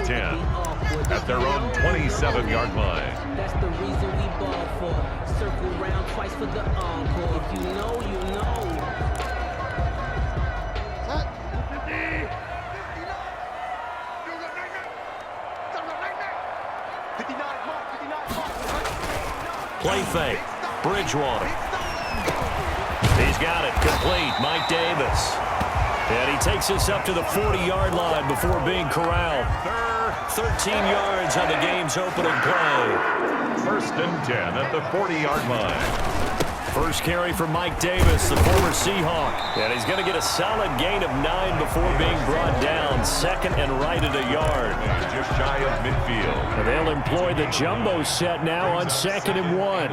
and 10 at their own 27-yard line. That's the reason we ball for. Circle round twice for the encore. If you know, you know. Play fake. Bridgewater. He's got it. Complete. Mike Davis. And he takes us up to the 40-yard line before being corralled. 13 yards on the game's opening play. First and 10 at the 40-yard line. First carry for Mike Davis, the former Seahawk. And he's going to get a solid gain of 9 before being brought down. Second and right at a yard. Just shy of midfield. And they'll employ the jumbo set now on 2nd and 1.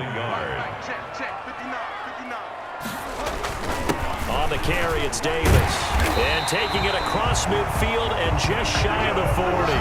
On the carry, it's Davis. And taking it across midfield and just shy of the 40.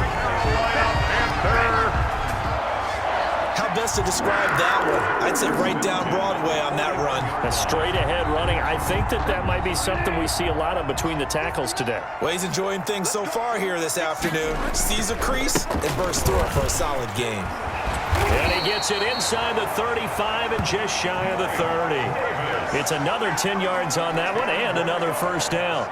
How best to describe that one? I'd say right down Broadway on that run. A straight-ahead running. I think that might be something we see a lot of between the tackles today. Well, he's enjoying things so far here this afternoon. Sees a crease and bursts through it for a solid gain. And he gets it inside the 35 and just shy of the 30. It's another 10 yards on that one and another first down.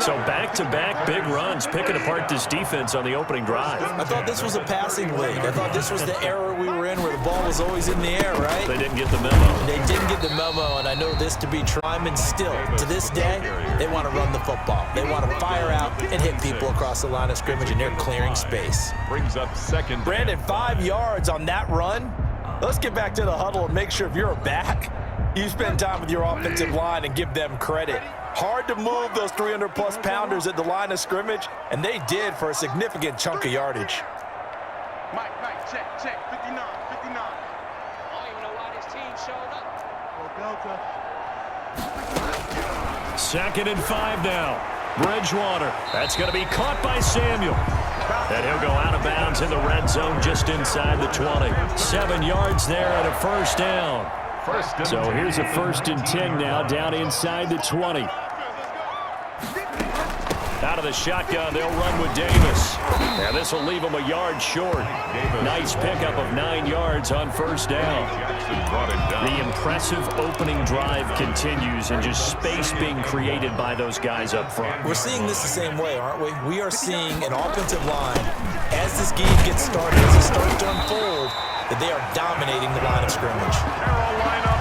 So back-to-back big runs picking apart this defense on the opening drive. I thought this was a passing league. I thought this was the era we were in where the ball was always in the air, right? They didn't get the memo. They didn't get the memo, and I know this to be true. And still, to this day, they want to run the football. They want to fire out and hit people across the line of scrimmage, and they're clearing space. Brings up second. Brandon, 5 yards on that run. Let's get back to the huddle and make sure if you're a back, you spend time with your offensive line and give them credit. Hard to move those 300-plus pounders at the line of scrimmage, and they did for a significant chunk of yardage. Mike, check, 59. I don't even know why this team showed up. Delta. 2nd and 5 now. Bridgewater. That's going to be caught by Samuel. And he'll go out of bounds in the red zone just inside the 20. 7 yards there and a first down. So here's a 1st and 10 now down inside the 20. Out of the shotgun, they'll run with Davis. And this will leave them a yard short. Nice pickup of 9 yards on first down. The impressive opening drive continues and just space being created by those guys up front. We're seeing this the same way, aren't we? We are seeing an offensive line, as this game gets started, as it starts to unfold, that they are dominating the line of scrimmage.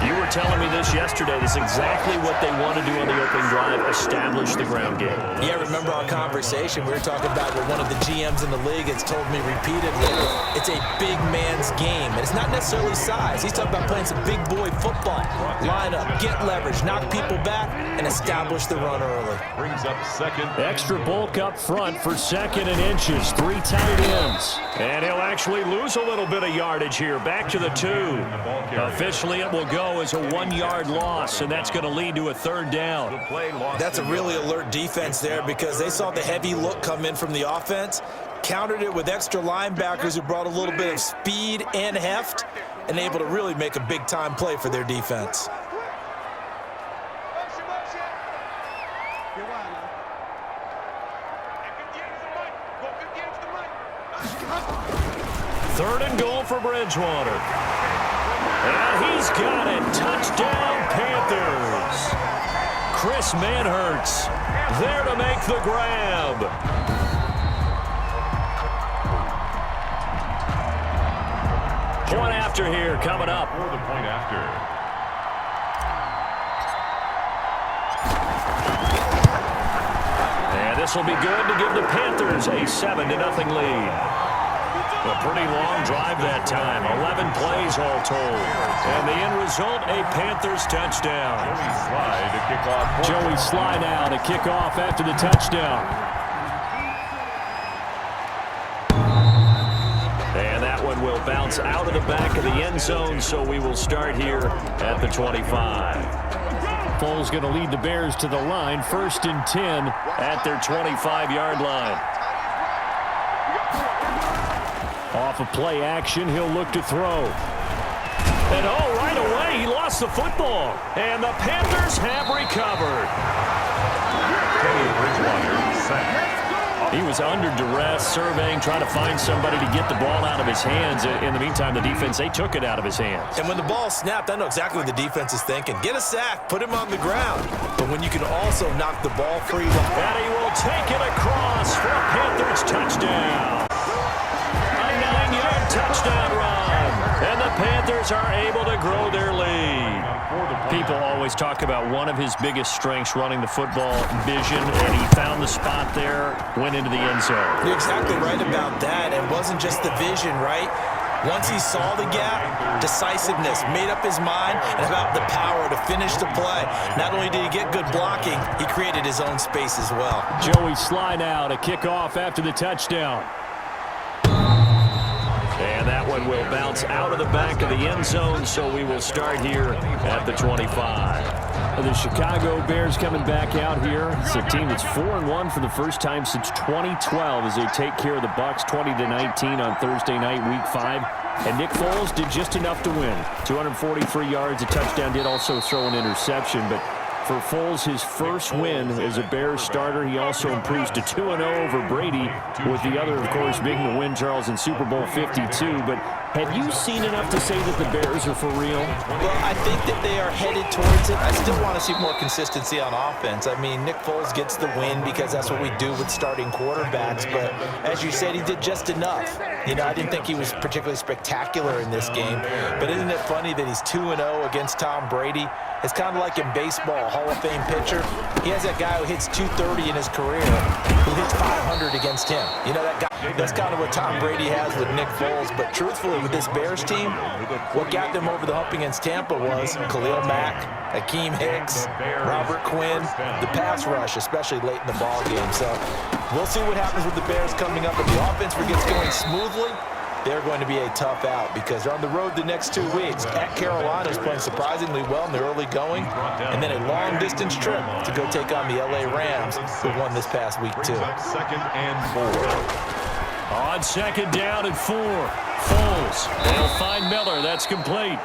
You were telling me this yesterday. This is exactly what they want to do on the opening drive, establish the ground game. Yeah, remember our conversation? We were talking about what one of the GMs in the league has told me repeatedly. It's a big man's game, and it's not necessarily size. He's talking about playing some big boy football. Line up, get leverage, knock people back, and establish the run early. Brings up second. Extra bulk up front for 2nd and inches. 3 tight ends. And he'll actually lose a little bit of yardage here. Back to the 2. Officially, it will go as a 1-yard loss, and that's going to lead to a 3rd down. That's a really alert defense there because they saw the heavy look come in from the offense, countered it with extra linebackers who brought a little bit of speed and heft, and able to really make a big-time play for their defense. Third and goal for Bridgewater. And he's got it. Touchdown, Panthers. Chris Manhertz there to make the grab. Point after here coming up. For the point after. And this will be good to give the Panthers a 7-0 lead. A pretty long drive that time. 11 plays all told. And the end result, a Panthers touchdown. Joey Slye now to kick off after the touchdown. And that one will bounce out of the back of the end zone, so we will start here at the 25. Foles going to lead the Bears to the line. 1st and 10 at their 25-yard line. Off of play action, he'll look to throw. And right away, he lost the football. And the Panthers have recovered. He was under duress, surveying, trying to find somebody to get the ball out of his hands. In the meantime, the defense, they took it out of his hands. And when the ball snapped, I know exactly what the defense is thinking. Get a sack, put him on the ground. But when you can also knock the ball free. And he will take it across for a Panthers touchdown. A 9-yard touchdown run. And the Panthers are able to grow their lead. People always talk about one of his biggest strengths, running the football, vision, and he found the spot there, went into the end zone. You're exactly right about that. It wasn't just the vision, right? Once he saw the gap, decisiveness, made up his mind, and about the power to finish the play. Not only did he get good blocking, he created his own space as well. Joey slide out, a kickoff after the touchdown. And that one will bounce out of the back of the end zone, so we will start here at the 25. The Chicago Bears coming back out here. It's a team that's 4-1 for the first time since 2012 as they take care of the Bucs 20-19 on Thursday night, Week 5. And Nick Foles did just enough to win. 243 yards, a touchdown, did also throw an interception, but for Foles, his first win as a Bears starter, he also improves to 2-0 over Brady, with the other, of course, being the win, Charles, in Super Bowl 52. But have you seen enough to say that the Bears are for real? Well, I think that they are headed towards it. I still want to see more consistency on offense. I mean, Nick Foles gets the win because that's what we do with starting quarterbacks. But as you said, he did just enough. You know, I didn't think he was particularly spectacular in this game. But isn't it funny that he's 2-0 against Tom Brady? It's kind of like in baseball, Hall of Fame pitcher. He has that guy who hits 230 in his career, who hits 500 against him. You know, that guy. That's kind of what Tom Brady has with Nick Foles. But truthfully, with this Bears team, what got them over the hump against Tampa was Khalil Mack, Akeem Hicks, Robert Quinn, the pass rush, especially late in the ball game. So we'll see what happens with the Bears coming up. If the offense gets going smoothly, they're going to be a tough out because they're on the road the next 2 weeks. At Carolina is playing surprisingly well in the early going, and then a long-distance trip to go take on the L.A. Rams, who won this past week, too. 2nd and 4. On 2nd down and 4, Foles. They'll find Miller. That's complete.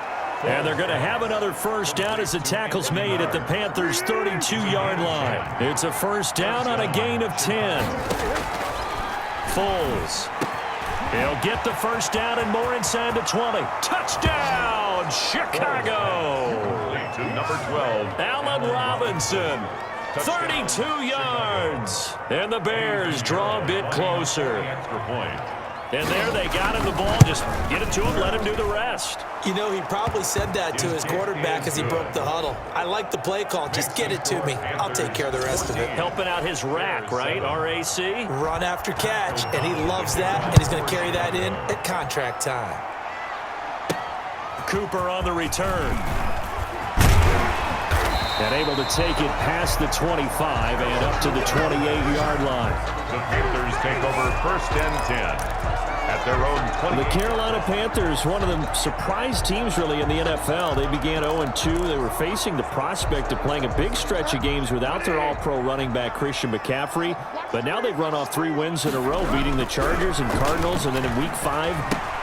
And they're going to have another first down as the tackle's made at the Panthers' 32-yard line. It's a first down on a gain of 10. Foles. He'll get the first down and more inside the 20. Touchdown, Chicago! To number 12. Allen Robinson, 32 yards. And the Bears draw a bit closer. Extra point. And there they got him the ball. Just get it to him, let him do the rest. You know, he probably said that to his quarterback as he broke the huddle. I like the play call. Just get it to me. I'll take care of the rest of it. Helping out his rack, right? RAC? Run after catch, and he loves that, and he's going to carry that in at contract time. Cooper on the return. And able to take it past the 25 and up to the 28-yard line. The Panthers take over 1st and 10. At their own 20. The Carolina Panthers, one of the surprise teams really in the NFL. They began 0-2. They were facing the prospect of playing a big stretch of games without their all-pro running back Christian McCaffrey. But now they've run off 3 wins in a row, beating the Chargers and Cardinals. And then in Week 5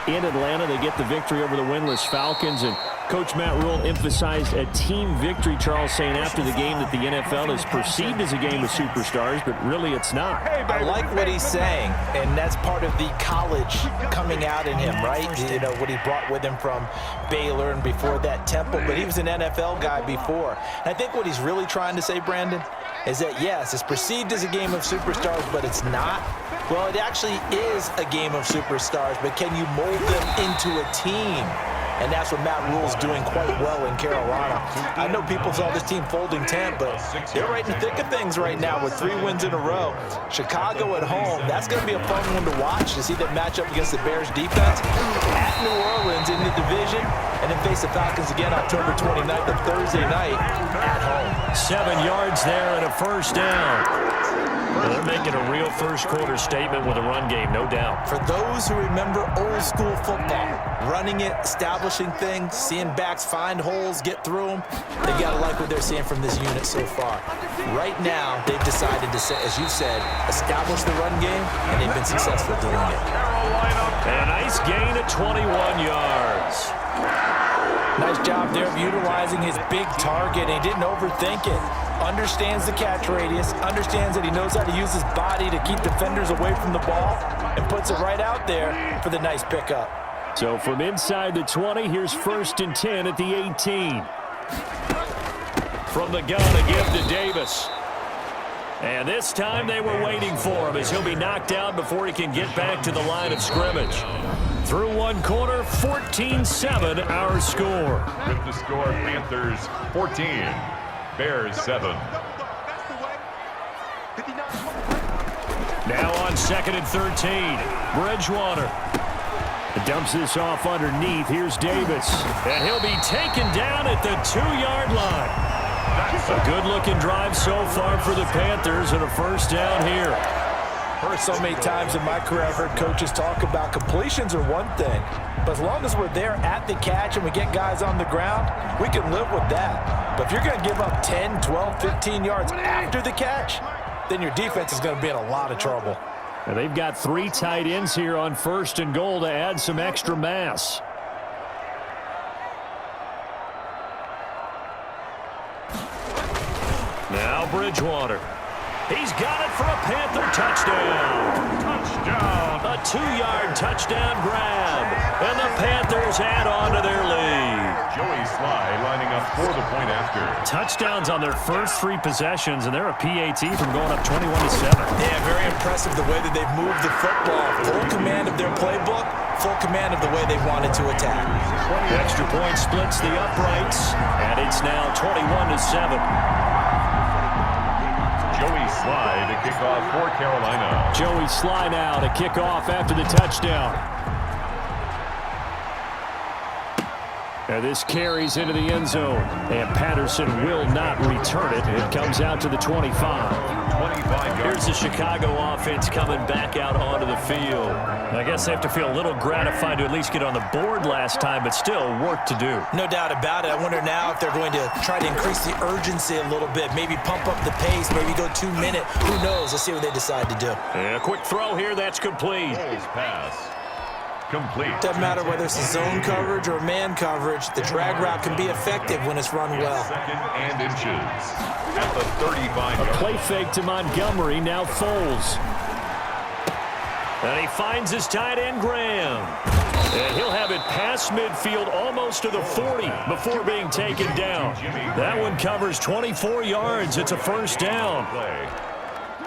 in Atlanta, they get the victory over the winless Falcons. And Coach Matt Rule emphasized a team victory, Charles, saying after the game that the NFL is perceived as a game of superstars, but really it's not. I like what he's saying, and that's part of the college coming out in him, right? You know, what he brought with him from Baylor and before that Temple, but he was an NFL guy before. And I think what he's really trying to say, Brandon, is that, yes, it's perceived as a game of superstars, but it's not. Well, it actually is a game of superstars, but can you mold them into a team? And that's what Matt Rule's doing quite well in Carolina. I know people saw this team folding 10, but they're right in the thick of things right now with 3 wins in a row. Chicago at home, that's going to be a fun one to watch to see them match up against the Bears defense. At New Orleans in the division, and then face the Falcons again October 29th, of Thursday night at home. 7 yards there and a first down. Well, they're making a real first-quarter statement with a run game, no doubt. For those who remember old-school football, running it, establishing things, seeing backs find holes, get through them, they've got to like what they're seeing from this unit so far. Right now, they've decided to, as you said, establish the run game, and they've been successful doing it. And a nice gain of 21 yards. Nice job there of utilizing his big target. He didn't overthink it. Understands the catch radius, understands that he knows how to use his body to keep defenders away from the ball, and puts it right out there for the nice pickup. So from inside the 20, here's 1st and 10 at the 18. From the gun, a give to Davis. And this time they were waiting for him as he'll be knocked out before he can get back to the line of scrimmage. Through one quarter, 14-7 our score. With the score, Panthers 14, Bears 7. Now on 2nd and 13, Bridgewater. Dumps this off underneath. Here's Davis. And he'll be taken down at the 2-yard line. A good-looking drive so far for the Panthers and a 1st down here. Heard so many times in my career I've heard coaches talk about completions are one thing, but as long as we're there at the catch and we get guys on the ground, we can live with that. But if you're going to give up 10, 12, 15 yards after the catch, then your defense is going to be in a lot of trouble. And they've got 3 tight ends here on 1st and goal to add some extra mass. Now Bridgewater. He's got it for a Panther touchdown. Touchdown. A 2-yard touchdown grab. And the Panthers add on to their lead. Joey Sly lining up for the point after. Touchdowns on their first 3 possessions, and they're a PAT from going up 21-7. Yeah, very impressive the way that they've moved the football. Full command of their playbook, full command of the way they wanted to attack. The extra point splits the uprights, and it's now 21-7. Joey Sly to kick off for Carolina. Joey Sly now to kick off after the touchdown. And this carries into the end zone, and Patterson will not return it. It comes out to the 25. 25 Here's the Chicago offense coming back out onto the field. I guess they have to feel a little gratified to at least get on the board last time, but still work to do. No doubt about it. I wonder now if they're going to try to increase the urgency a little bit, maybe pump up the pace, maybe go 2-minute. Who knows? Let's see what they decide to do. And a quick throw here. That's complete. pass. Complete. Doesn't matter whether it's a zone coverage or man coverage, the drag route can be effective when it's run well. 2nd and inches at the 35. A play fake to Montgomery, now Foles. And he finds his tight end, Graham. And he'll have it past midfield almost to the 40 before being taken down. That one covers 24 yards. It's a 1st down.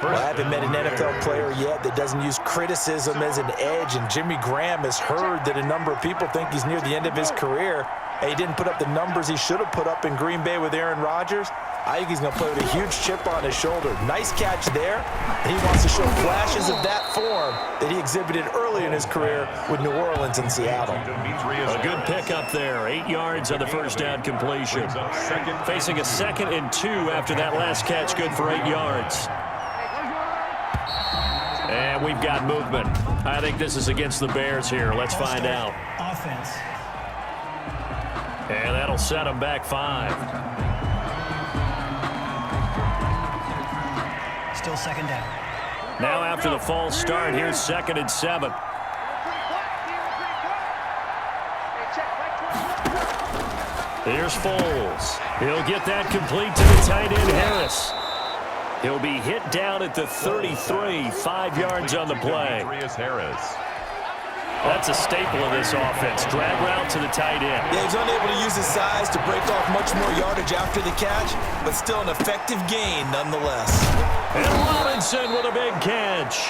Well, I haven't met an NFL player yet that doesn't use criticism as an edge, and Jimmy Graham has heard that a number of people think he's near the end of his career, and he didn't put up the numbers he should have put up in Green Bay with Aaron Rodgers. I think he's going to play with a huge chip on his shoulder. Nice catch there, and he wants to show flashes of that form that he exhibited early in his career with New Orleans and Seattle. A good pickup there. 8 yards on the 1st down completion. Facing a 2nd and 2 after that last catch, good for 8 yards. And we've got movement. I think this is against the Bears here. Let's find out. Offense. And that'll set them back 5. Still 2nd down. Now after the false start, here's 2nd and 7. Here's Foles. He'll get that complete to the tight end, Harris. He'll be hit down at the 33, 5 yards on the play. Harris. That's a staple of this offense. Drag route to the tight end. Yeah, he's unable to use his size to break off much more yardage after the catch, but still an effective gain nonetheless. And Robinson with a big catch.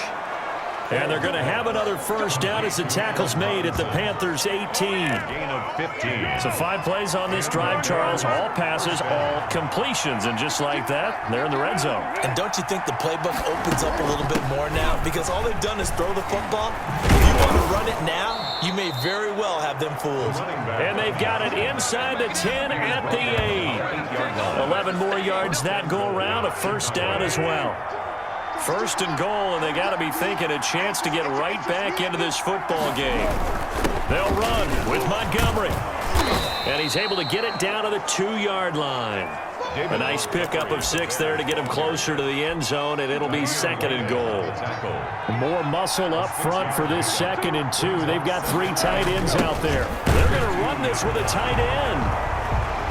And they're going to have another 1st down as the tackle's made at the Panthers' 18. Gain of 15. So 5 plays on this drive, Charles. All passes, all completions. And just like that, they're in the red zone. And don't you think the playbook opens up a little bit more now? Because all they've done is throw the football. If you want to run it now, you may very well have them fooled. And they've got it inside the 10 at the 8. 11 more yards that go around, a 1st down as well. 1st and goal, and they got to be thinking a chance to get right back into this football game. They'll run with Montgomery. And he's able to get it down to the 2-yard line. A nice pickup of 6 there to get him closer to the end zone, and it'll be 2nd and goal. More muscle up front for this 2nd and 2. They've got 3 tight ends out there. They're going to run this with a tight end.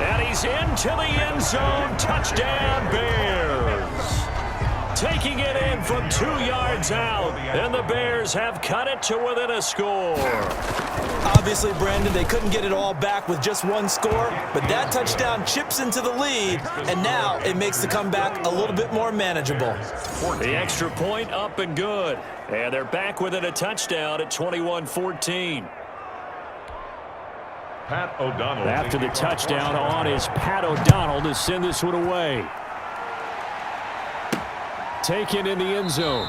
And he's into the end zone. Touchdown, Bears. Taking it in from 2 yards out. And the Bears have cut it to within a score. Obviously, Brandon, they couldn't get it all back with just 1 score, but that touchdown chips into the lead, and now it makes the comeback a little bit more manageable. The extra point up and good. And they're back within a touchdown at 21-14. Pat O'Donnell. After the touchdown on is Pat O'Donnell to send this one away. Taken in the end zone.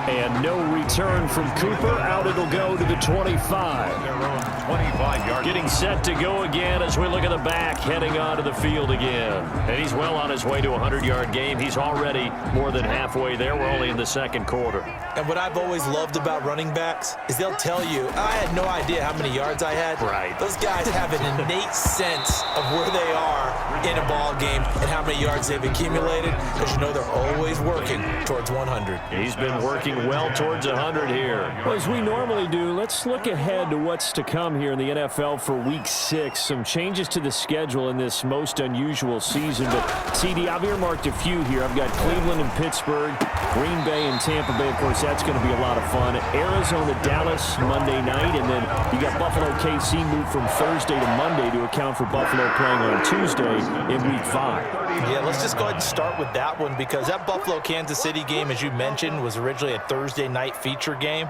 And no return from Cooper. Out it'll go to the 25. Their own 25-yard. Getting set to go again as we look at the back, heading onto the field again. And he's well on his way to a 100-yard game. He's already more than halfway there. We're only in the 2nd quarter. And what I've always loved about running backs is they'll tell you, I had no idea how many yards I had. Right. Those guys have an innate sense of where they are in a ball game and how many yards they've accumulated, because you know they're always working towards 100. He's been working well towards 100 here. Well, as we normally do, let's look ahead to what's to come here in the NFL for Week 6. Some changes to the schedule in this most unusual season. But, CD, I've earmarked a few here. I've got Cleveland and Pittsburgh, Green Bay and Tampa Bay. Of course, that's going to be a lot of fun. Arizona, Dallas, Monday night. And then you got Buffalo, KC moved from Thursday to Monday to account for Buffalo playing on Tuesday in Week 5. Yeah, let's just go ahead and start with that one, because that Buffalo-Kansas City game, as you mentioned, was originally a Thursday night feature game.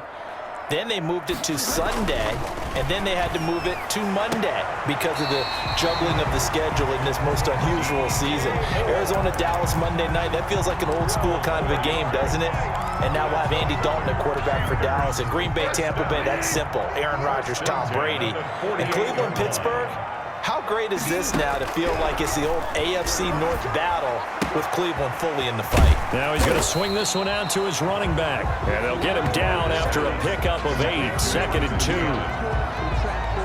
Then they moved it to Sunday, and then they had to move it to Monday because of the juggling of the schedule in this most unusual season. Arizona, Dallas, Monday night, that feels like an old school kind of a game, doesn't it? And now we'll have Andy Dalton at quarterback for Dallas. And Green Bay, Tampa Bay, that's simple. Aaron Rodgers, Tom Brady. And Cleveland, Pittsburgh, how great is this now to feel like it's the old AFC North battle with Cleveland fully in the fight? Now he's going to swing this one out to his running back. And they'll get him down after a pickup of 8. 2nd and 2.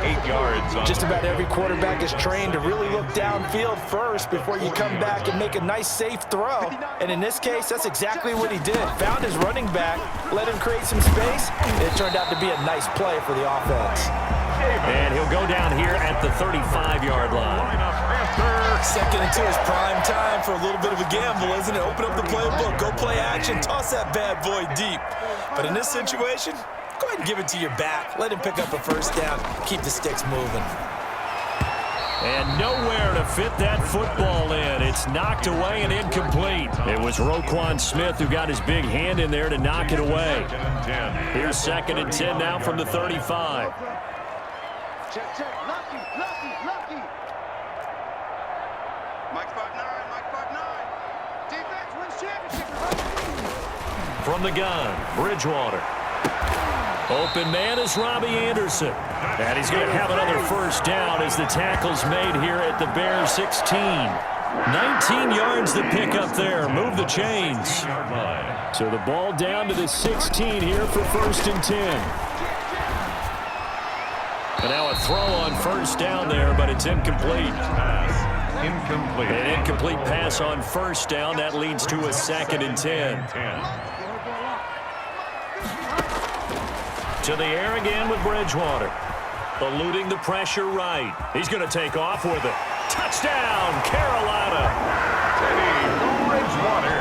8 yards. Just about every quarterback is trained to really look downfield first before you come back and make a nice, safe throw. And in this case, that's exactly what he did. Found his running back, let him create some space, and it turned out to be a nice play for the offense. And he'll go down here at the 35-yard line. 2nd and 2 is prime time for a little bit of a gamble, isn't it? Open up the playbook, go play action, toss that bad boy deep. But in this situation, go ahead and give it to your back. Let him pick up a first down, keep the sticks moving. And nowhere to fit that football in. It's knocked away and incomplete. It was Roquan Smith who got his big hand in there to knock it away. Here's 2nd and 10 now from the 35. Check, check. Lucky, lucky, lucky. Mike 5'9", Mike 5'9". Defense wins championship. From the gun, Bridgewater. Open man is Robbie Anderson. And he's going to have another first down as the tackle's made here at the Bears 16. 19 yards to pick up there. Move the chains. So the ball down to the 16 here for 1st and 10. And now a throw on first down there, but it's incomplete. Incomplete. An incomplete pass on first down. That leads to a 2nd and 10. To the air again with Bridgewater. Eluding the pressure right. He's going to take off with it. Touchdown, Carolina. Teddy Bridgewater.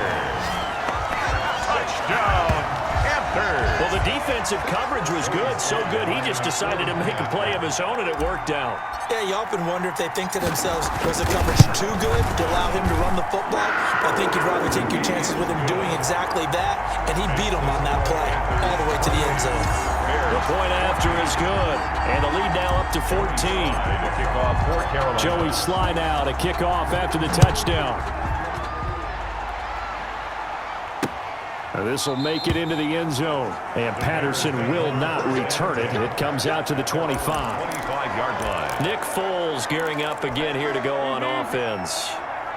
Touchdown, Panthers. Well, the defensive coverage was good, so good he just decided to make a play of his own, and it worked out. Yeah, you often wonder if they think to themselves, was the coverage too good to allow him to run the football? I think you'd rather take your chances with him doing exactly that, and he beat him on that play all the way to the end zone. The point after is good, and the lead now up to 14. Kickoff for Carolina. Joey Sly now to kick off after the touchdown. This will make it into the end zone, and Patterson will not return it. It comes out to the 25. 25-yard line. Nick Foles gearing up again here to go on offense.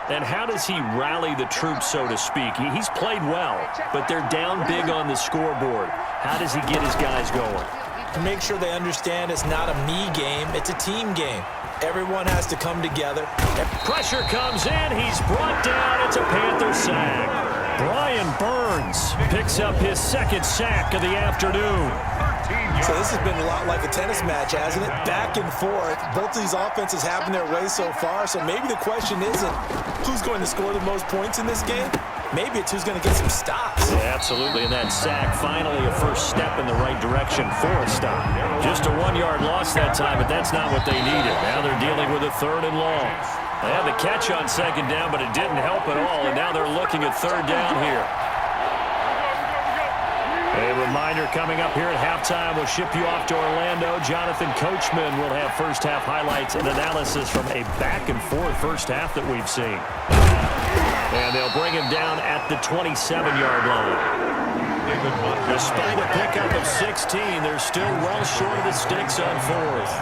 And how does he rally the troops, so to speak? He's played well, but they're down big on the scoreboard. How does he get his guys going? To make sure they understand it's not a me game, it's a team game. Everyone has to come together. Pressure comes in. He's brought down. It's a Panther sack. Brian Burns picks up his second sack of the afternoon. So this has been a lot like a tennis match, hasn't it? Back and forth. Both of these offenses having their way so far. So maybe the question isn't who's going to score the most points in this game. Maybe it's who's going to get some stops. Yeah, absolutely, and that sack finally a first step in the right direction for a stop. Just a 1-yard loss that time, but that's not what they needed. Now they're dealing with a 3rd and long. They had the catch on 2nd down, but it didn't help at all, and now they're looking at 3rd down here. A reminder coming up here at halftime. We'll ship you off to Orlando. Jonathan Coachman will have first-half highlights and analysis from a back-and-forth first half that we've seen. And they'll bring him down at the 27-yard line. Despite a pickup of 16, they're still well short of the sticks on 4th.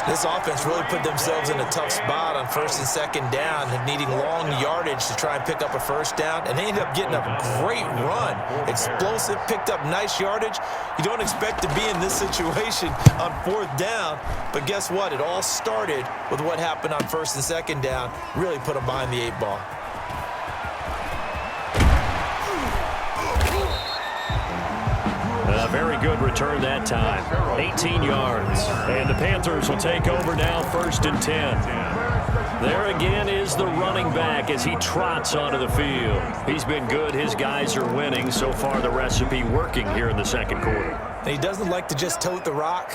This offense really put themselves in a tough spot on 1st and 2nd down, needing long yardage to try and pick up a first down, and they ended up getting a great run. Explosive, picked up nice yardage. You don't expect to be in this situation on 4th down, but guess what? It all started with what happened on 1st and 2nd down. Really put them behind the 8 ball. A very good return that time. 18 yards. And the Panthers will take over now 1st and 10. There again is the running back as he trots onto the field. He's been good. His guys are winning. So far, the recipe working here in the 2nd quarter. And he doesn't like to just tote the rock.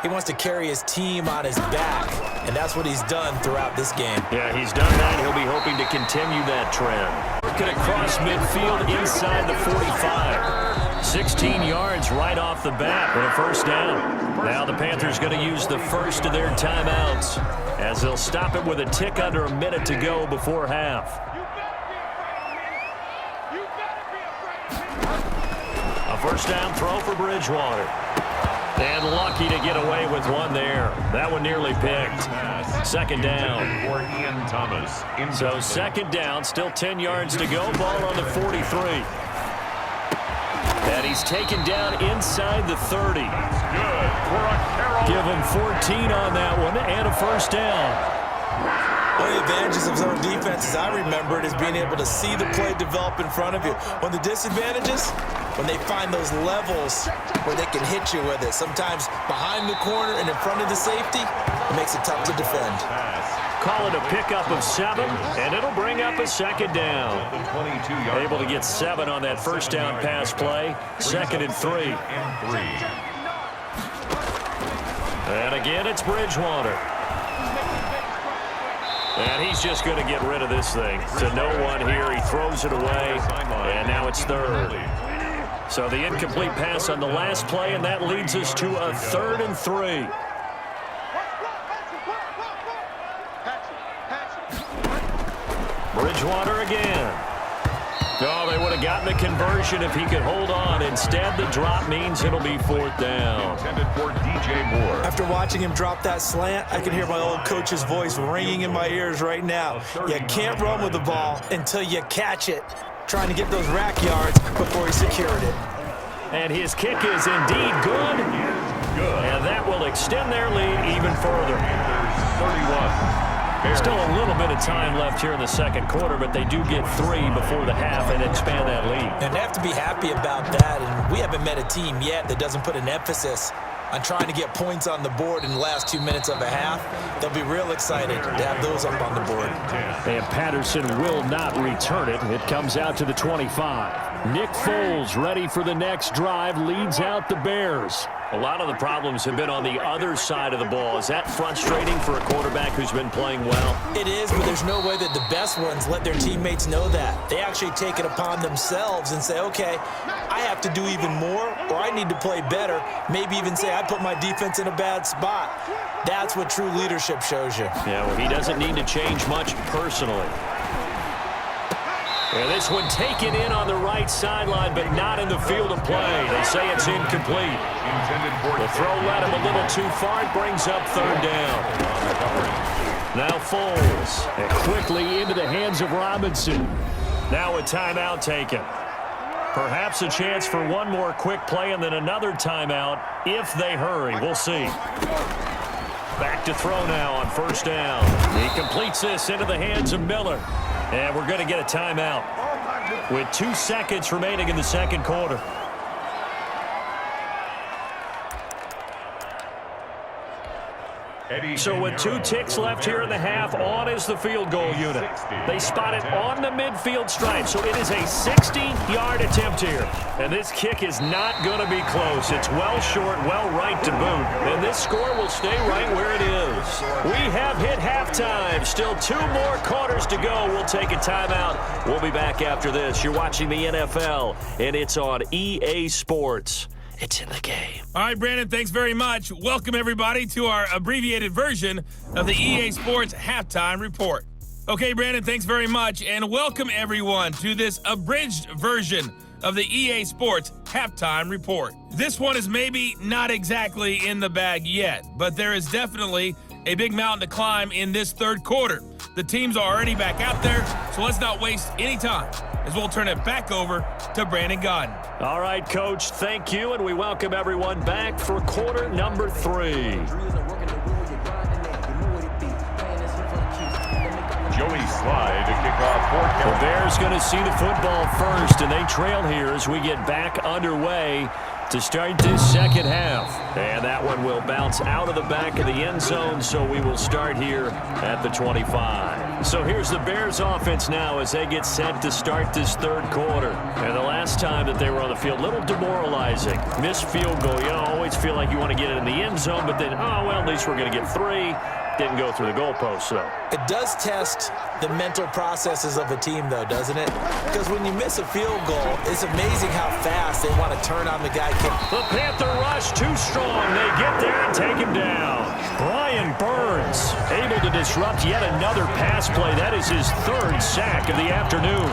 He wants to carry his team on his back, and that's what he's done throughout this game. Yeah, he's done that. He'll be hoping to continue that trend. Working across midfield inside the 45. 16 yards right off the bat with a first down. Now the Panthers going to use the first of their timeouts as they'll stop it with a tick under a minute to go before half. A first down throw for Bridgewater. And lucky to get away with one there. That one nearly picked. 2nd down. So 2nd down, still 10 yards to go. Ball on the 43. And he's taken down inside the 30. Give him 14 on that one and a first down. One of the advantages of zone defense, as I remember it, is being able to see the play develop in front of you. One of the disadvantages, when they find those levels where they can hit you with it. Sometimes behind the corner and in front of the safety, it makes it tough to defend. Call it a pickup of 7, and it'll bring up a 2nd down. Able to get 7 on that first down pass play. 2nd and 3. And again, it's Bridgewater. And he's just going to get rid of this thing. To no one here. He throws it away, and now it's 3rd. So the incomplete pass on the last play, and that leads us to a 3rd and 3. Bridgewater again. Oh, they would have gotten the conversion if he could hold on. Instead, the drop means it'll be 4th down. After watching him drop that slant, I can hear my old coach's voice ringing in my ears right now. You can't run with the ball until you catch it. Trying to get those rack yards before he secured it. And his kick is indeed good. And that will extend their lead even further. 31. Still a little bit of time left here in the 2nd quarter, but they do get 3 before the half and expand that lead. And they have to be happy about that, and we haven't met a team yet that doesn't put an emphasis on trying to get points on the board in the last 2 minutes of a half. They'll be real excited to have those up on the board. And Patterson will not return it. It comes out to the 25. Nick Foles ready for the next drive, leads out the Bears. A lot of the problems have been on the other side of the ball. Is that frustrating for a quarterback who's been playing well? It is, but there's no way that the best ones let their teammates know that. They actually take it upon themselves and say, okay, I have to do even more, or I need to play better. Maybe even say I put my defense in a bad spot. That's what true leadership shows you. Yeah, well, he doesn't need to change much personally. And this one taken in on the right sideline, but not in the field of play. They say it's incomplete. The throw led him a little too far. It brings up 3rd down. Now Foles. And quickly into the hands of Robinson. Now a timeout taken. Perhaps a chance for one more quick play and then another timeout if they hurry. We'll see. Back to throw now on first down. He completes this into the hands of Miller. And we're going to get a timeout with 2 seconds remaining in the second quarter. So with 2 ticks left here in the half, on is the field goal unit. They spot it on the midfield stripe, so it is a 60-yard attempt here. And this kick is not going to be close. It's well short, well right to boot. And this score will stay right where it is. We have hit halftime. Still 2 more quarters to go. We'll take a timeout. We'll be back after this. You're watching the NFL, and it's on EA Sports. It's in the game. All right, Brandon, thanks very much. Welcome, everybody, to our abbreviated version of the EA Sports Halftime Report. Okay, Brandon, thanks very much, and welcome, everyone, to this abridged version of the EA Sports Halftime Report. This one is maybe not exactly in the bag yet, but there is definitely a big mountain to climb in this third quarter. The teams are already back out there, so let's not waste any time as we'll turn it back over to Brandon Godden. All right, Coach, thank you, and we welcome everyone back for quarter number 3. Joey Slye to kick off for The Bears going to see the football first, and they trail here as we get back underway to start this second half. And that one will bounce out of the back of the end zone, so we will start here at the 25. So here's the Bears offense now as they get set to start this third quarter. And the last time that they were on the field, a little demoralizing. Missed field goal. You always feel like you want to get it in the end zone, but then, oh, well, at least we're going to get 3. Didn't go through the goalpost, though. It does test the mental processes of a team, though, doesn't it? Because when you miss a field goal, it's amazing how fast they want to turn on the guy. The Panther rush too strong. They get there and take him down. Brian Burns able to disrupt yet another pass play. That is his 3rd sack of the afternoon.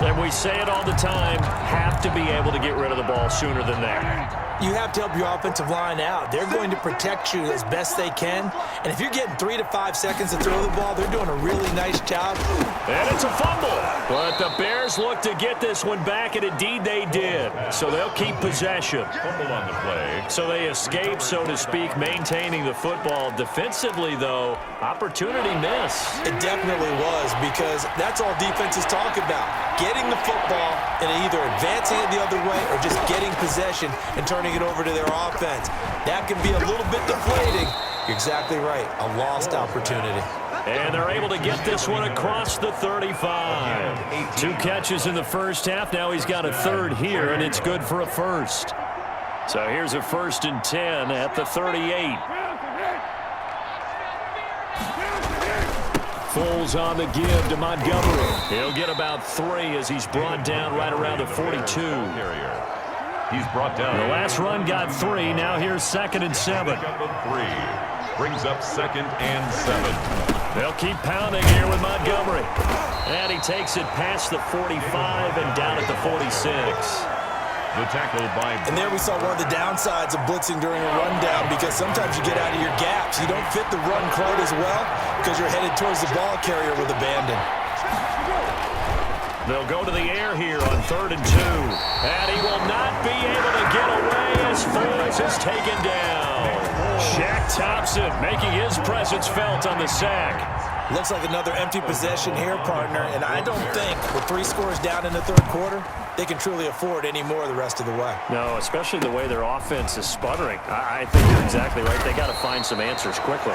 And we say it all the time, have to be able to get rid of the ball sooner than that. You have to help your offensive line out. They're going to protect you as best they can. And if you're getting 3 to 5 seconds to throw the ball, they're doing a really nice job. And it's a fumble. But the Bears look to get this one back, and indeed they did. So they'll keep possession. fumble on the play. So they escape, so to speak, maintaining the football. Defensively, though, opportunity miss. It definitely was, because that's all defenses talk about. Getting the football and either advancing it the other way or just getting possession and turning it over to their offense. That can be a little bit deflating. You're exactly right. A lost opportunity. And they're able to get this one across the 35. 2 catches in the first half. Now he's got a 3rd here, and it's good for a 1st. So here's a 1st and 10 at the 38. Foles on the give to Montgomery. He'll get about 3 as he's brought down right around the 42. He's brought down. The last run got 3. Now here's 2nd and 7. 3. Brings up 2nd and 7. They'll keep pounding here with Montgomery. And he takes it past the 45 and down at the 46. The tackle by... And there we saw one of the downsides of blitzing during a rundown, because sometimes you get out of your gaps. You don't fit the run quite as well because you're headed towards the ball carrier with abandon. They'll go to the air here on 3rd and 2. And he will not be able to get away as Foles is taken down. Shaq Thompson making his presence felt on the sack. Looks like another empty possession here, partner, and I don't think with 3 scores down in the third quarter, they can truly afford any more the rest of the way. No, especially the way their offense is sputtering. I think you're exactly right. They got to find some answers quickly.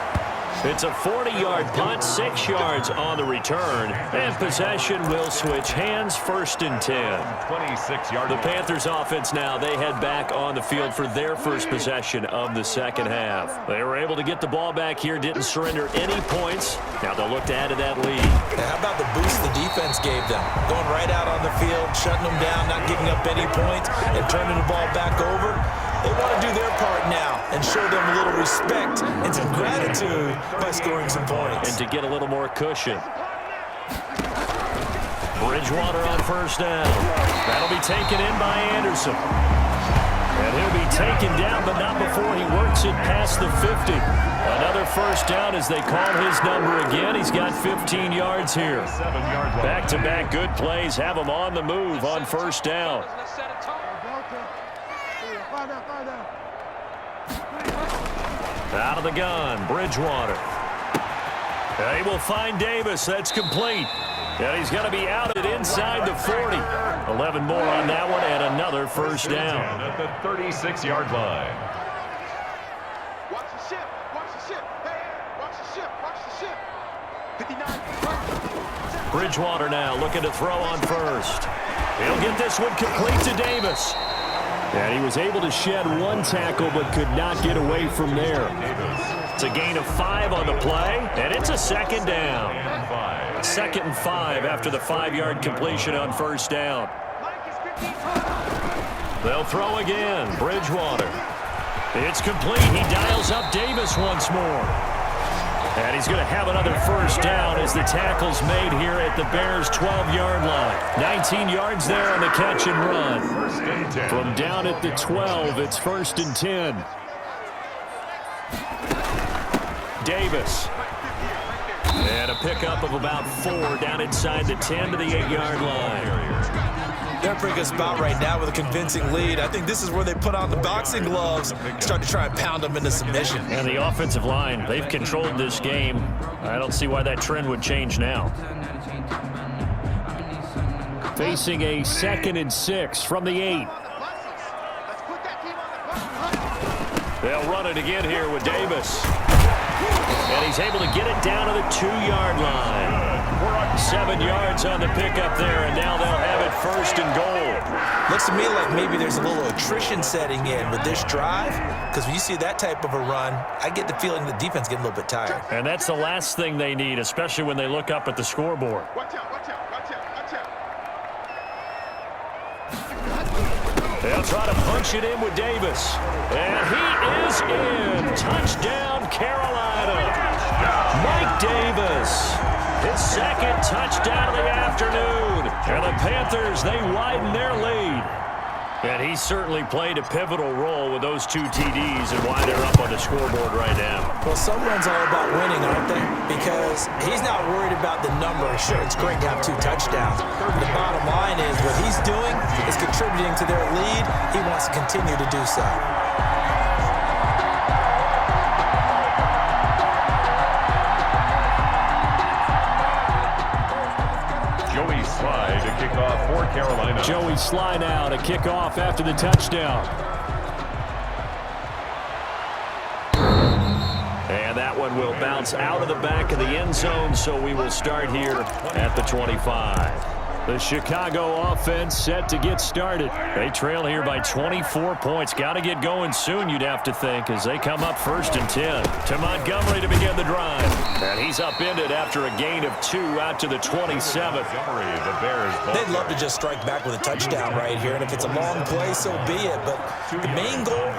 It's a 40-yard punt, 6 yards on the return, and possession will switch hands, 1st and 10. 26-yard. The Panthers offense now, they head back on the field for their first possession of the second half. They were able to get the ball back here, didn't surrender any points. Now they'll look to add to that lead. Now, how about the boost the defense gave them? Going right out on the field, shutting them down, not giving up any points, and turning the ball back over. They want to do their part now and show them a little respect and some gratitude by scoring some points. And to get a little more cushion. Bridgewater on 1st down. That'll be taken in by Anderson. And he'll be taken down, but not before he works it past the 50. Another 1st down as they call his number again. He's got 15 yards here. Back-to-back good plays have him on the move on 1st down. Out of the gun, Bridgewater. He will find Davis. That's complete. And he's going to be out at inside the 40. 11 more on that one and another first down. At the 36-yard line. Watch the ship. Watch the ship. Hey, watch the ship. Watch the ship. 59. Bridgewater now looking to throw on first. He'll get this one complete to Davis. And he was able to shed one tackle but could not get away from there. It's a gain of 5 on the play, and it's a second down. 2nd and 5 after the 5-yard completion on first down. They'll throw again. Bridgewater. It's complete. He dials up Davis once more. And he's going to have another first down as the tackle's made here at the Bears' 12-yard line. 19 yards there on the catch and run. From down at the 12, it's 1st and 10. Davis. And a pickup of about 4 down inside the 10 to the 8-yard line. They're in a pretty good spot right now with a convincing lead. I think this is where they put on the boxing gloves, start to try and pound them into submission. And the offensive line, they've controlled this game. I don't see why that trend would change now. Facing a 2nd and 6 from the 8. They'll run it again here with Davis. And he's able to get it down to the 2-yard line. 7 yards on the pickup there, and now they'll have it 1st and goal. Looks to me like maybe there's a little attrition setting in with this drive, because when you see that type of a run, I get the feeling the defense getting a little bit tired. And that's the last thing they need, especially when they look up at the scoreboard. Watch out, watch out, watch out, watch out. They'll try to punch it in with Davis. And he is in. Touchdown, Carolina. Mike Davis. His 2nd touchdown of the afternoon. And the Panthers, they widen their lead. And he certainly played a pivotal role with those 2 TDs and why they're up on the scoreboard right now. Well, some runs are all about winning, aren't they? Because he's not worried about the number. Sure, it's great to have 2 touchdowns. The bottom line is what he's doing is contributing to their lead. He wants to continue to do so. Joey Sly to kick off for Carolina. Joey Sly now to kick off after the touchdown. And that one will bounce out of the back of the end zone, so we will start here at the 25. The Chicago offense set to get started. They trail here by 24 points. Got to get going soon, you'd have to think, as they come up 1st and 10. To Montgomery to begin the drive. And he's upended after a gain of 2 out to the 27th. They'd love to just strike back with a touchdown right here, and if it's a long play, so be it. But the main goal,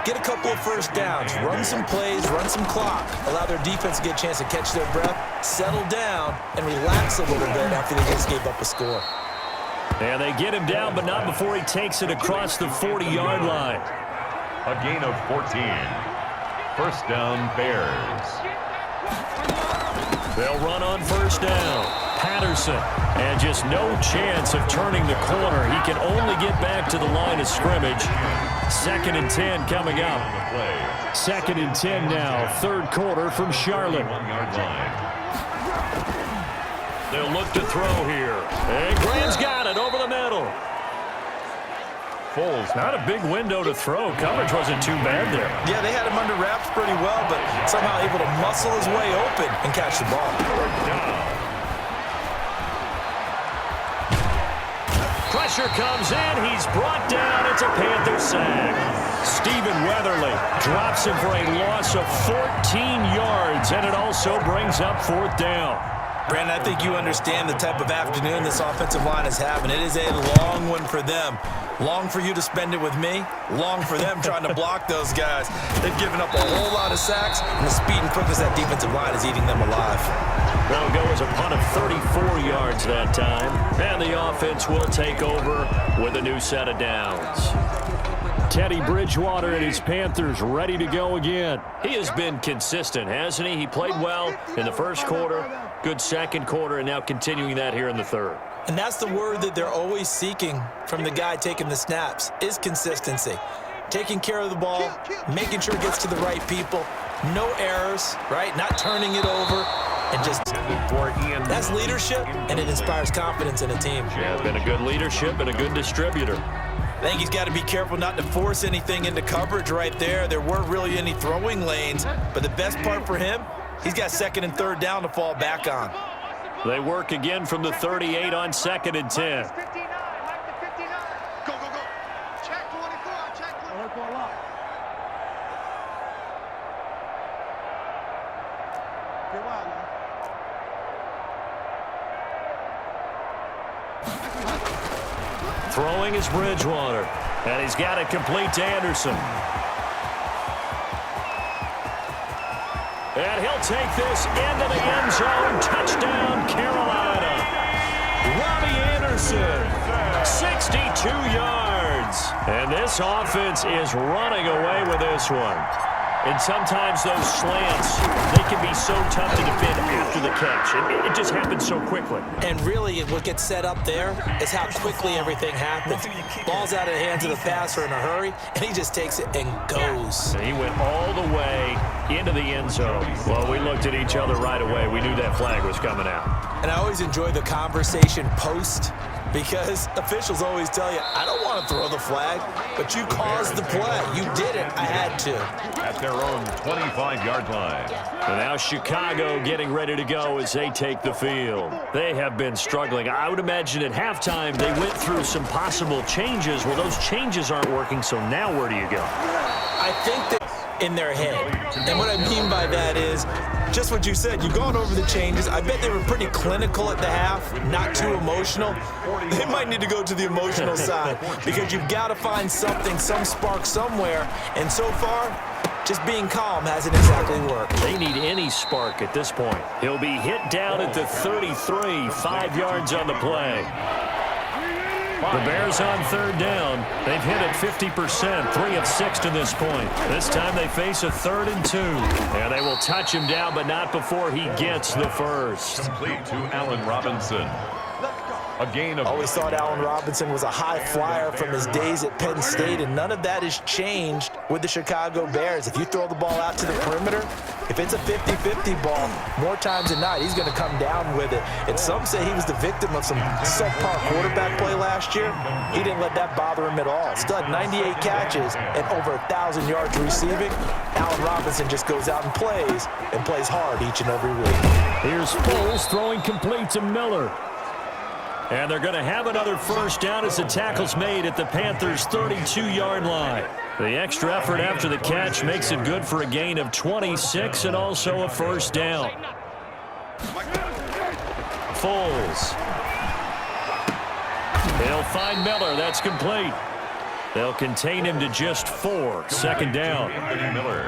get a couple of first downs, run some plays, run some clock, allow their defense to get a chance to catch their breath, settle down, and relax a little bit after they just gave up a score. And they get him down, but not before he takes it across the 40-yard line. A gain of 14. 1st down, Bears. They'll run on 1st down. Patterson, and just no chance of turning the corner. He can only get back to the line of scrimmage. 2nd and 10 coming up. 2nd and 10 now, 3rd quarter from Charlotte. They'll look to throw here. And Graham's got it over the middle. Foles, not a big window to throw. Coverage wasn't too bad there. Yeah, they had him under wraps pretty well, but somehow able to muscle his way open and catch the ball. Pressure comes in. He's brought down. It's a Panther sack. Stephen Weatherly drops him for a loss of 14 yards, and it also brings up 4th down. Brandon, I think you understand the type of afternoon this offensive line is having. It is a long one for them. Long for you to spend it with me. Long for them trying to block those guys. They've given up a whole lot of sacks, and the speed and quickness that defensive line is eating them alive. That'll go as a punt of 34 yards that time. And the offense will take over with a new set of downs. Teddy Bridgewater and his Panthers ready to go again. He has been consistent, hasn't he? He played well in the 1st quarter, good 2nd quarter, and now continuing that here in the 3rd. And that's the word that they're always seeking from the guy taking the snaps, is consistency. taking care of the ball, making sure it gets to the right people, no errors, right? Not turning it over, and just that's leadership, and it inspires confidence in a team. Yeah, been a good leadership and a good distributor. I think he's got to be careful not to force anything into coverage right there. There weren't really any throwing lanes, but the best part for him, he's got second and third down to fall back on. They work again from the 38 on 2nd and 10. Go, go, go. Check 24, check 24. Get wild now. Throwing is Bridgewater, and he's got it complete to Anderson. And he'll take this into the end zone. Touchdown, Carolina. Robbie Anderson, 62 yards. And this offense is running away with this one. And sometimes those slants, they can be so tough to defend after the catch. It just happens so quickly. And really, what gets set up there is how quickly everything happens. Ball's out of the hands of the passer in a hurry, and he just takes it and goes. He went all the way into the end zone. Well, we looked at each other right away. We knew that flag was coming out. And I always enjoy the conversation post, because officials always tell you, I don't want to throw the flag, but you caused the play. You did it. I had to. At their own 25-yard line. And now Chicago getting ready to go as they take the field. They have been struggling. I would imagine at halftime they went through some possible changes. Well, those changes aren't working, so now where do you go? I think that in their head. And what I mean by that is just what you said. You've gone over the changes. I bet they were pretty clinical at the half, not too emotional. They might need to go to the emotional side because you've got to find something, some spark somewhere. And so far, just being calm hasn't exactly worked. They need any spark at this point. He'll be hit down at the 33, 5 yards on the play. The Bears on third down. They've hit it 50%, 3 of 6 to this point. This time they face a 3rd and 2. And they will touch him down, but not before he gets the first. Complete to Allen Robinson. A gain of... Always thought Allen Robinson was a high flyer from his days at Penn State, and none of that has changed with the Chicago Bears. If you throw the ball out to the perimeter, if it's a 50-50 ball, more times than not, he's going to come down with it. And some say he was the victim of some subpar quarterback play last year. He didn't let that bother him at all. Stud, 98 catches and over 1,000 yards receiving. Allen Robinson just goes out and plays hard each and every week. Here's Foles throwing complete to Miller. And they're going to have another first down as the tackle's made at the Panthers' 32-yard line. The extra effort after the catch makes it good for a gain of 26 and also a first down. Foles. They'll find Miller. That's complete. They'll contain him to just 4. Second down.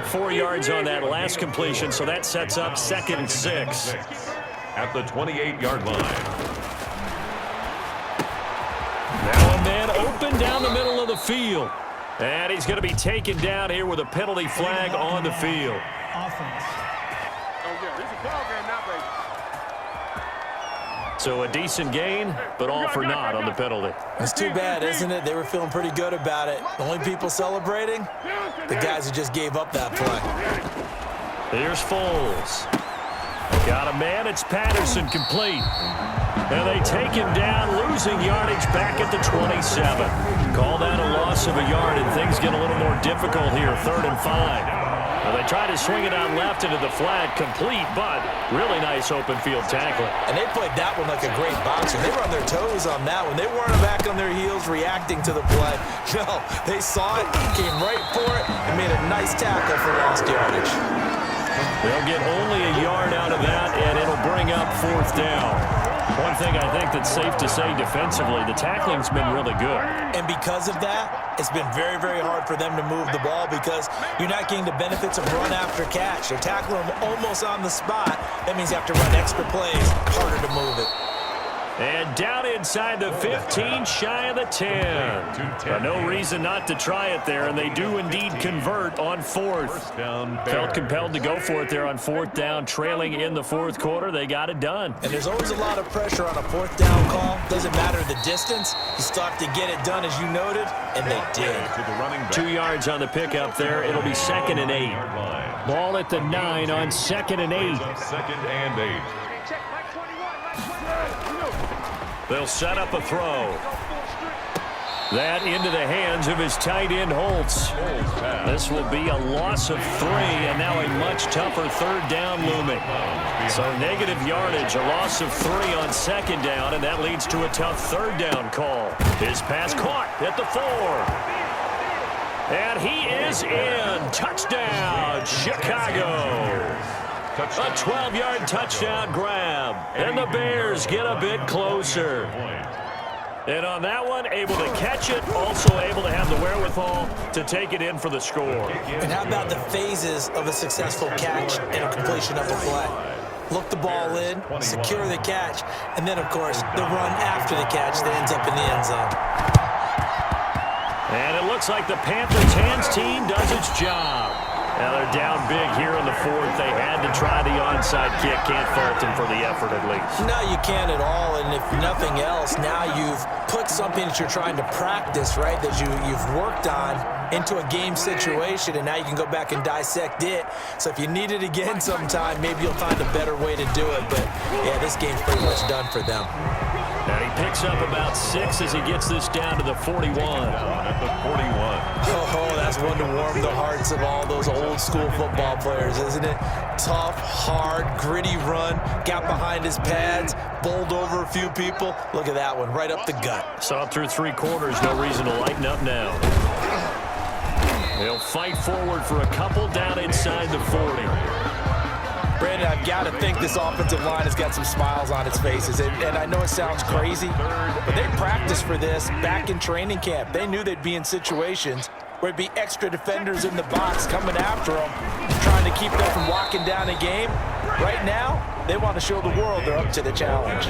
4 yards on that last completion, so that sets up 2nd and 6. At the 28-yard line. Now a man open down the middle of the field. And he's going to be taken down here with a penalty flag on the field. Offense. Oh, yeah, this is a ball game now, baby. So a decent gain, but all for naught on the penalty. It's too bad, isn't it? They were feeling pretty good about it. The only people celebrating, the guys who just gave up that play. Here's Foles. Got a man. It's Patterson complete. And they take him down, losing yardage back at the 27. Call that a loss of a yard, and things get a little more difficult here, 3rd and 5. Well, they try to swing it out left into the flat, complete, but really nice open field tackling. And they played that one like a great boxer. They were on their toes on that one. They weren't back on their heels reacting to the play. No, they saw it, came right for it, and made a nice tackle for lost yardage. They'll get only a yard out of that, and it'll bring up 4th down. One thing I think that's safe to say defensively, the tackling's been really good. And because of that, it's been very, very hard for them to move the ball because you're not getting the benefits of run after catch. They're tackling them almost on the spot. That means you have to run extra plays, harder to move it. And down inside the 15, shy of the 10. No reason not to try it there, and they do indeed convert on fourth. Felt compelled to go for it there on fourth down, trailing in the fourth quarter. They got it done. And there's always a lot of pressure on a fourth down call. Doesn't matter the distance. You still have to get it done, as you noted, and they did. 2 yards on the pickup there. It'll be 2nd and 8. Ball at the 9 on 2nd and 8. 2nd and 8. They'll set up a throw. That into the hands of his tight end, Holtz. This will be a loss of 3, and now a much tougher third down looming. So negative yardage, a loss of 3 on 2nd down, and that leads to a tough third down call. His pass caught at the 4. And he is in. Touchdown, Chicago. A 12-yard touchdown grab. And the Bears get a bit closer. And on that one, able to catch it, also able to have the wherewithal to take it in for the score. And how about the phases of a successful catch and a completion of a play? Look the ball in, secure the catch, and then, of course, the run after the catch that ends up in the end zone. And it looks like the Panthers hands team does its job. Now they're down big here in the fourth. They had to try the onside kick. Can't fault them for the effort at least. No, you can't at all. And if nothing else, now you've put something that you're trying to practice, right, that you've worked on into a game situation, and now you can go back and dissect it. So if you need it again sometime, maybe you'll find a better way to do it. But, yeah, this game's pretty much done for them. Now he picks up about 6 as he gets this down to the 41. At the 41. Oh, that's one to warm the hearts of all those old school football players, isn't it? Tough, hard, gritty run, got behind his pads, bowled over a few people. Look at that one, right up the gut. Saw it through 3 quarters, no reason to lighten up now. He'll fight forward for a couple down inside the 40. Brandon, I've got to think this offensive line has got some smiles on its faces. And I know it sounds crazy, but they practiced for this back in training camp. They knew they'd be in situations where it'd be extra defenders in the box coming after them, trying to keep them from walking down a game. Right now, they want to show the world they're up to the challenge.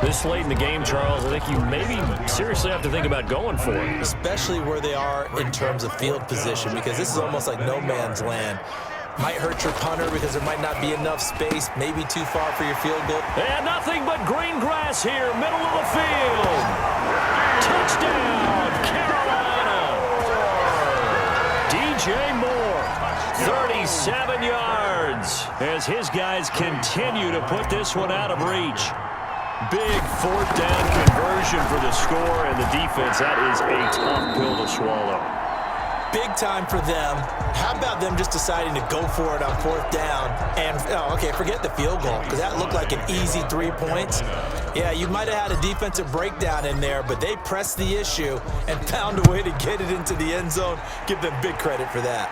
This late in the game, Charles, I think you maybe seriously have to think about going for it. Especially where they are in terms of field position, because this is almost like no man's land. Might hurt your punter because there might not be enough space, maybe too far for your field goal. And nothing but green grass here, middle of the field. Touchdown, Carolina. DJ Moore, 37 yards, as his guys continue to put this one out of reach. Big fourth down conversion for the score, and the defense, that is a tough pill to swallow. Big time for them. How about them just deciding to go for it on fourth down? And, forget the field goal, because that looked like an easy 3 points. Yeah, you might have had a defensive breakdown in there, but they pressed the issue and found a way to get it into the end zone. Give them big credit for that.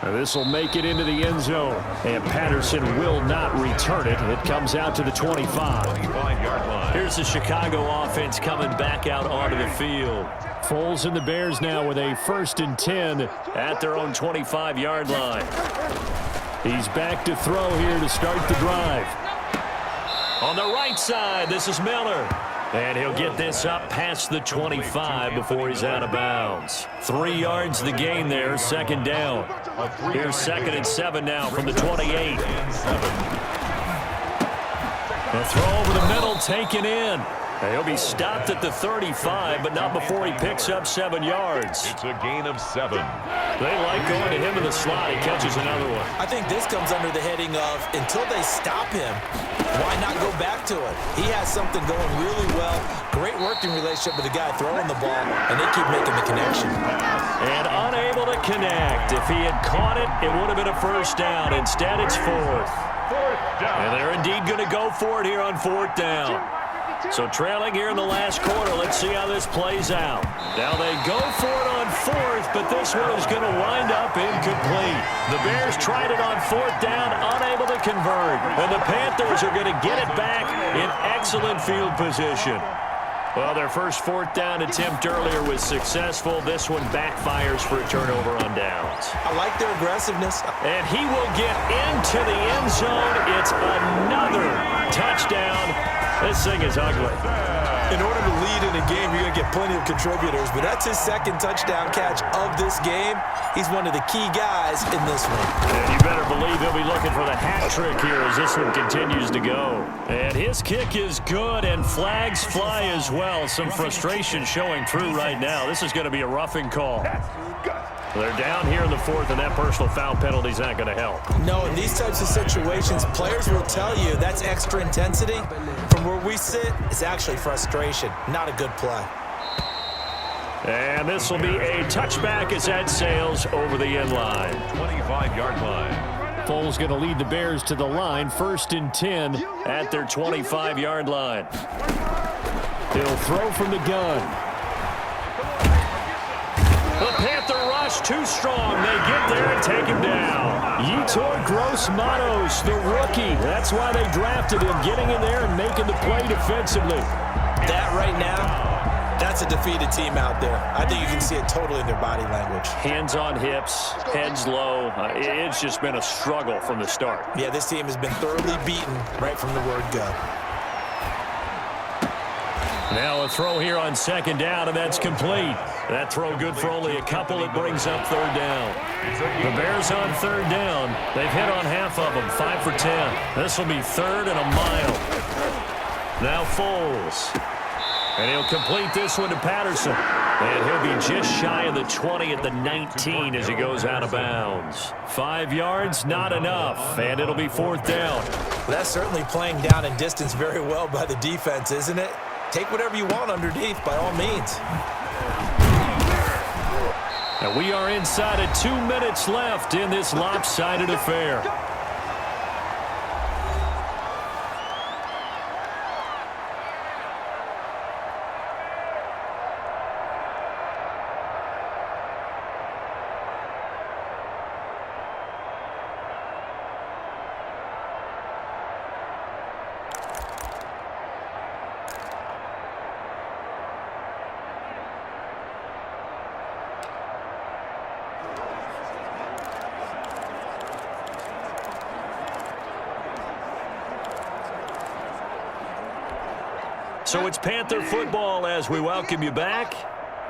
This will make it into the end zone, and Patterson will not return it. It comes out to the 25. 25-yard line. Here's the Chicago offense coming back out onto the field. Foles and the Bears now with a 1st and 10 at their own 25-yard line. He's back to throw here to start the drive. On the right side, this is Miller. And he'll get this up past the 25 before he's out of bounds. 3 yards the gain there, 2nd down. Here's 2nd and 7 now from the 28. A throw over the middle, taken in. He'll be stopped at the 35, but not before he picks up 7 yards. It's a gain of 7. They like going to him in the slot. He catches another one. I think this comes under the heading of, until they stop him, why not go back to it? He has something going really well. Great working relationship with the guy throwing the ball, and they keep making the connection. And unable to connect. If he had caught it, it would have been a 1st down. Instead, it's 4th. And they're indeed going to go for it here on 4th down. So trailing here in the last quarter, let's see how this plays out. Now they go for it on 4th, but this one is going to wind up incomplete. The Bears tried it on 4th down, unable to convert. And the Panthers are going to get it back in excellent field position. Well, their first 4th down attempt earlier was successful. This one backfires for a turnover on downs. I like their aggressiveness. And he will get into the end zone. It's another touchdown This thing is ugly. In order to lead in a game, you're going to get plenty of contributors, but that's his second touchdown catch of this game. He's one of the key guys in this one. And you better believe he'll be looking for the hat trick here as this one continues to go. And his kick is good, and flags fly as well. Some frustration showing through right now. This is going to be a roughing call. They're down here in the fourth, and that personal foul penalty is not going to help. No, in these types of situations, players will tell you that's extra intensity. From where we sit, it's actually frustration. Not a good play. And this will be a touchback as that sails over the end line. 25-yard line. Foles going to lead the Bears to the line, 1st and 10 at their 25-yard line. He'll throw from the gun. The Panther rush too strong. They get there and take him down. Yetur Gross-Matos, the rookie. That's why they drafted him, getting in there and making the play defensively. That right now, that's a defeated team out there. I think you can see it totally in their body language. Hands on hips, heads low. It's just been a struggle from the start. Yeah, this team has been thoroughly beaten right from the word go. Now a throw here on 2nd down, and that's complete. That throw good for only a couple. It brings up 3rd down. The Bears on 3rd down. They've hit on half of them, 5 for 10. This will be 3rd and a mile. Now Foles. And he'll complete this one to Patterson. And he'll be just shy of the 20 at the 19 as he goes out of bounds. 5 yards, not enough. And it'll be 4th down. That's certainly playing down in distance very well by the defense, isn't it? Take whatever you want underneath, by all means. And we are inside of 2 minutes left in this lopsided affair. So it's Panther football as we welcome you back.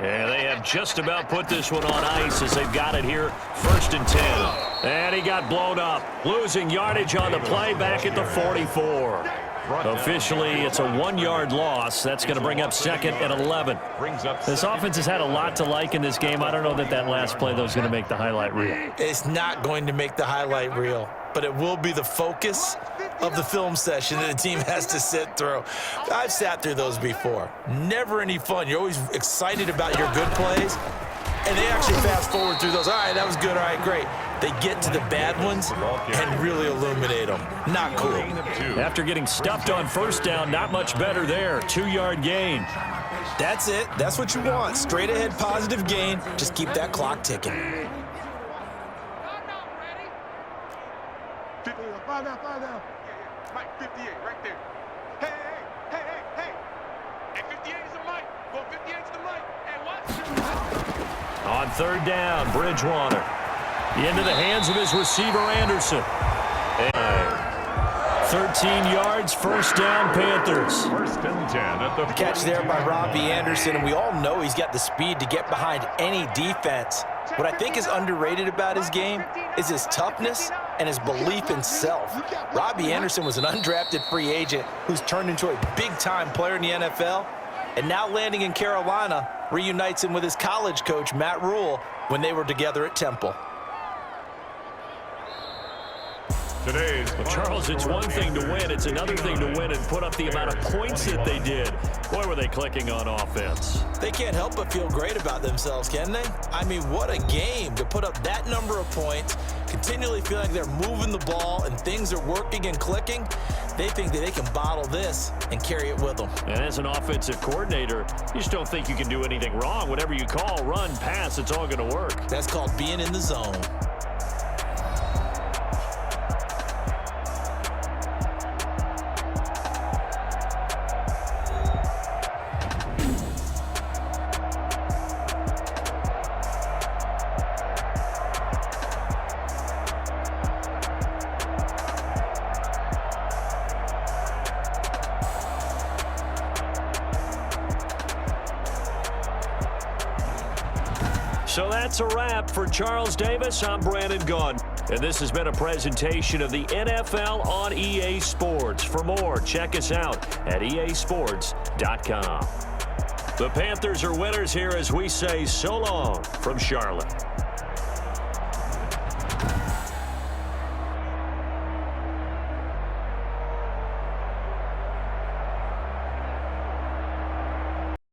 And they have just about put this one on ice as they've got it here, 1st and 10. And he got blown up, losing yardage on the play back at the 44. Officially, it's a 1-yard loss. That's going to bring up 2nd and 11. This offense has had a lot to like in this game. I don't know that last play, though, is going to make the highlight reel. It's not going to make the highlight reel, but it will be the focus of the film session that the team has to sit through. I've sat through those before. Never any fun. You're always excited about your good plays, and they actually fast forward through those. All right, that was good. All right, great. They get to the bad ones and really illuminate them. Not cool. After getting stuffed on 1st down, not much better there. 2-yard gain. That's it. That's what you want. Straight ahead positive gain. Just keep that clock ticking. Five now. Mike, 58, right there. Hey. And 58 is the mic. Well, 58 is the mic. And what? On 3rd down, Bridgewater. Into the hands of his receiver, Anderson. And 13 yards, 1st down, Panthers. 1st and 10 at the Catch there by Robbie Anderson, and we all know he's got the speed to get behind any defense. What I think is underrated about his game is his toughness and his belief in self. Robbie Anderson was an undrafted free agent who's turned into a big-time player in the NFL, and now landing in Carolina reunites him with his college coach, Matt Rule, when they were together at Temple. Well, Charles, it's one thing to win. It's another thing to win and put up the amount of points that they did. Boy, were they clicking on offense. They can't help but feel great about themselves, can they? I mean, what a game to put up that number of points, continually feeling like they're moving the ball and things are working and clicking. They think that they can bottle this and carry it with them. And as an offensive coordinator, you just don't think you can do anything wrong. Whatever you call, run, pass, it's all going to work. That's called being in the zone. So that's a wrap. For Charles Davis, I'm Brandon Gaudin. And this has been a presentation of the NFL on EA Sports. For more, check us out at easports.com. The Panthers are winners here as we say so long from Charlotte.